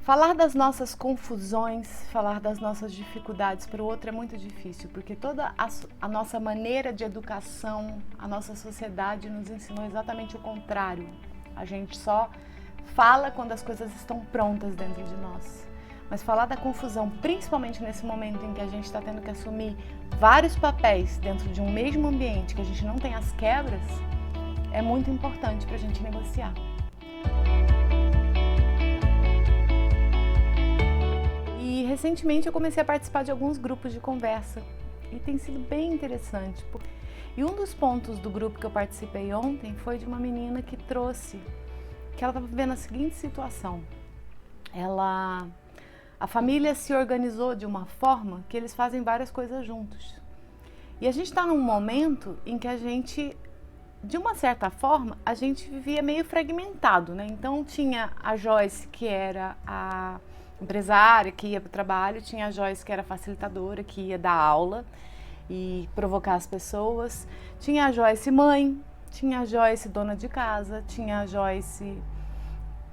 Falar das nossas confusões, falar das nossas dificuldades para o outro é muito difícil, porque toda a nossa maneira de educação, a nossa sociedade nos ensinou exatamente o contrário. A gente só fala quando as coisas estão prontas dentro de nós. Mas falar da confusão, principalmente nesse momento em que a gente está tendo que assumir vários papéis dentro de um mesmo ambiente, que a gente não tem as quebras, é muito importante para a gente negociar. E recentemente eu comecei a participar de alguns grupos de conversa e tem sido bem interessante. E um dos pontos do grupo que eu participei ontem foi de uma menina que trouxe que ela estava vivendo a seguinte situação. A família se organizou de uma forma que eles fazem várias coisas juntos. E a gente está num momento em que a gente, de uma certa forma, a gente vivia meio fragmentado, né? Então tinha a Joyce, que era a empresária, que ia para o trabalho, tinha a Joyce, que era facilitadora, que ia dar aula e provocar as pessoas, tinha a Joyce mãe, tinha a Joyce dona de casa, tinha a Joyce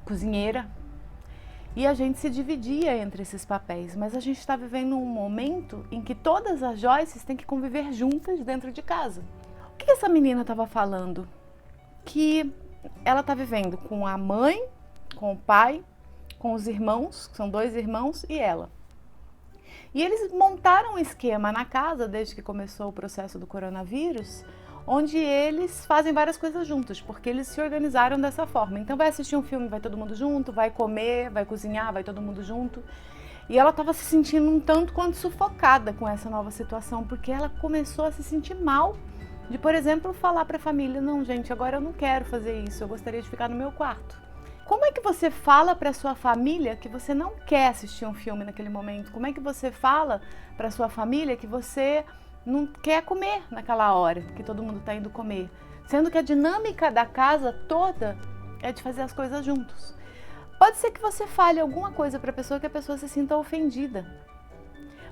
cozinheira, e a gente se dividia entre esses papéis, mas a gente está vivendo um momento em que todas as Joyces têm que conviver juntas dentro de casa. O que essa menina estava falando? Que ela está vivendo com a mãe, com o pai, com os irmãos, que são 2 irmãos, e ela. E eles montaram um esquema na casa, desde que começou o processo do coronavírus, onde eles fazem várias coisas juntos, porque eles se organizaram dessa forma. Então vai assistir um filme, vai todo mundo junto, vai comer, vai cozinhar, vai todo mundo junto. E ela estava se sentindo um tanto quanto sufocada com essa nova situação, porque ela começou a se sentir mal de, por exemplo, falar para a família: não, gente, agora eu não quero fazer isso, eu gostaria de ficar no meu quarto. Como é que você fala para sua família que você não quer assistir um filme naquele momento? Como é que você fala para sua família que você não quer comer naquela hora que todo mundo está indo comer? Sendo que a dinâmica da casa toda é de fazer as coisas juntos. Pode ser que você fale alguma coisa para a pessoa que a pessoa se sinta ofendida.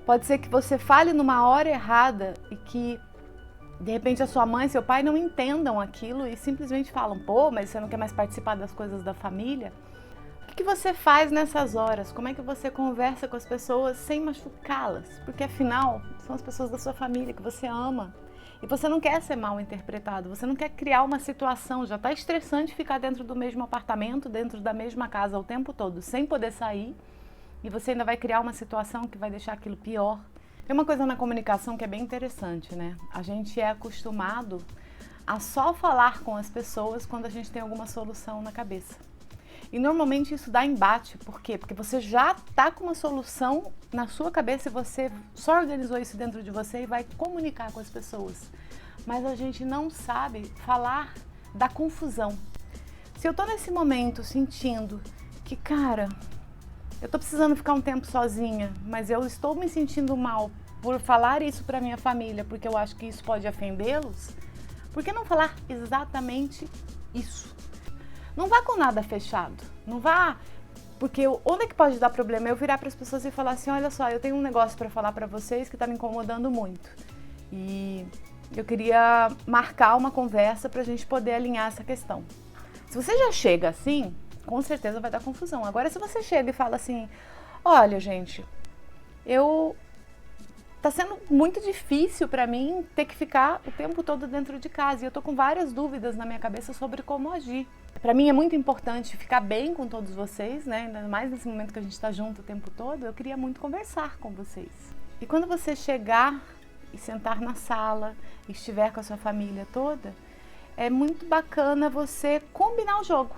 Pode ser que você fale numa hora errada e que de repente a sua mãe e seu pai não entendam aquilo e simplesmente falam: pô, mas você não quer mais participar das coisas da família? O que você faz nessas horas? Como é que você conversa com as pessoas sem machucá-las? Porque afinal, são as pessoas da sua família que você ama. E você não quer ser mal interpretado, você não quer criar uma situação. Já está estressante ficar dentro do mesmo apartamento, dentro da mesma casa o tempo todo, sem poder sair. E você ainda vai criar uma situação que vai deixar aquilo pior. Tem uma coisa na comunicação que é bem interessante, né? A gente é acostumado a só falar com as pessoas quando a gente tem alguma solução na cabeça. E normalmente isso dá embate. Por quê? Porque você já está com uma solução na sua cabeça e você só organizou isso dentro de você e vai comunicar com as pessoas. Mas a gente não sabe falar da confusão. Se eu estou nesse momento sentindo que, cara, eu estou precisando ficar um tempo sozinha, mas eu estou me sentindo mal por falar isso para minha família, porque eu acho que isso pode ofendê-los, por que não falar exatamente isso? Não vá com nada fechado, não vá, porque onde é que pode dar problema? Eu virar para as pessoas e falar assim: olha só, eu tenho um negócio para falar para vocês que está me incomodando muito e eu queria marcar uma conversa para a gente poder alinhar essa questão. Se você já chega assim, com certeza vai dar confusão. Agora, se você chega e fala assim: olha, gente, tá sendo muito difícil para mim ter que ficar o tempo todo dentro de casa e eu tô com várias dúvidas na minha cabeça sobre como agir. Para mim é muito importante ficar bem com todos vocês, né? Ainda mais nesse momento que a gente está junto o tempo todo, eu queria muito conversar com vocês. E quando você chegar e sentar na sala e estiver com a sua família toda, é muito bacana você combinar o jogo.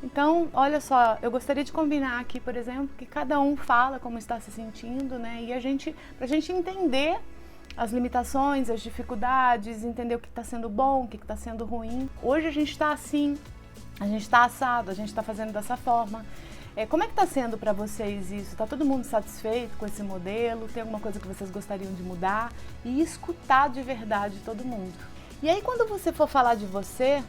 Então, olha só, eu gostaria de combinar aqui, por exemplo, que cada um fala como está se sentindo, né? E pra gente entender as limitações, as dificuldades, entender o que está sendo bom, o que está sendo ruim. Hoje a gente está assim, a gente está assado, a gente está fazendo dessa forma. Como é que está sendo para vocês isso? Está todo mundo satisfeito com esse modelo? Tem alguma coisa que vocês gostariam de mudar? E escutar de verdade todo mundo. E aí, quando você for falar de você,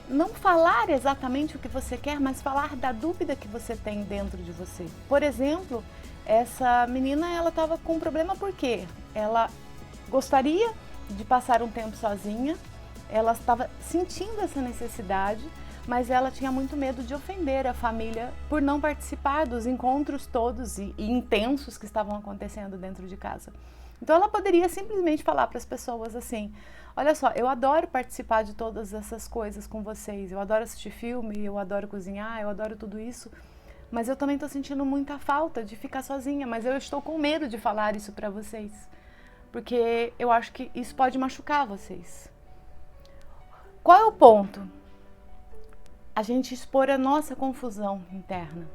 não falar exatamente o que você quer, mas falar da dúvida que você tem dentro de você. Por exemplo, essa menina, ela estava com um problema porque ela gostaria de passar um tempo sozinha, ela estava sentindo essa necessidade, mas ela tinha muito medo de ofender a família por não participar dos encontros todos e intensos que estavam acontecendo dentro de casa. Então ela poderia simplesmente falar para as pessoas assim: olha só, eu adoro participar de todas essas coisas com vocês, eu adoro assistir filme, eu adoro cozinhar, eu adoro tudo isso, mas eu também estou sentindo muita falta de ficar sozinha, mas eu estou com medo de falar isso para vocês, porque eu acho que isso pode machucar vocês. Qual é o ponto? A gente expor a nossa confusão interna.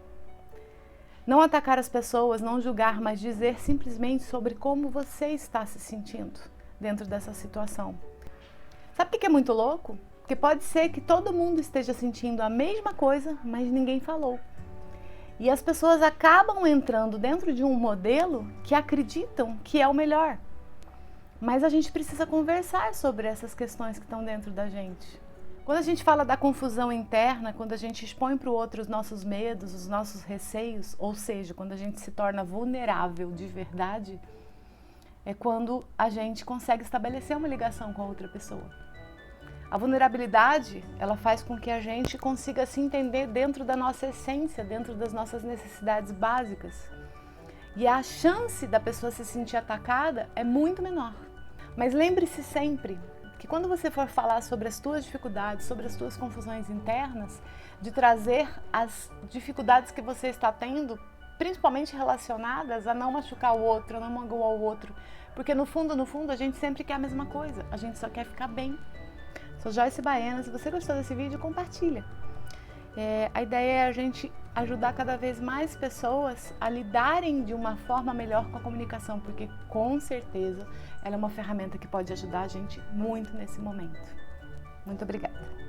Não atacar as pessoas, não julgar, mas dizer simplesmente sobre como você está se sentindo dentro dessa situação. Sabe o que é muito louco? Porque pode ser que todo mundo esteja sentindo a mesma coisa, mas ninguém falou. E as pessoas acabam entrando dentro de um modelo que acreditam que é o melhor. Mas a gente precisa conversar sobre essas questões que estão dentro da gente. Quando a gente fala da confusão interna, quando a gente expõe para o outro os nossos medos, os nossos receios, ou seja, quando a gente se torna vulnerável de verdade, é quando a gente consegue estabelecer uma ligação com a outra pessoa. A vulnerabilidade, ela faz com que a gente consiga se entender dentro da nossa essência, dentro das nossas necessidades básicas. E a chance da pessoa se sentir atacada é muito menor. Mas lembre-se sempre que quando você for falar sobre as tuas dificuldades, sobre as tuas confusões internas, de trazer as dificuldades que você está tendo, principalmente relacionadas a não machucar o outro, a não magoar o outro, porque no fundo, a gente sempre quer a mesma coisa, a gente só quer ficar bem. Sou Joyce Baena, se você gostou desse vídeo, compartilha. A ideia é a gente ajudar cada vez mais pessoas a lidarem de uma forma melhor com a comunicação, porque com certeza ela é uma ferramenta que pode ajudar a gente muito nesse momento. Muito obrigada!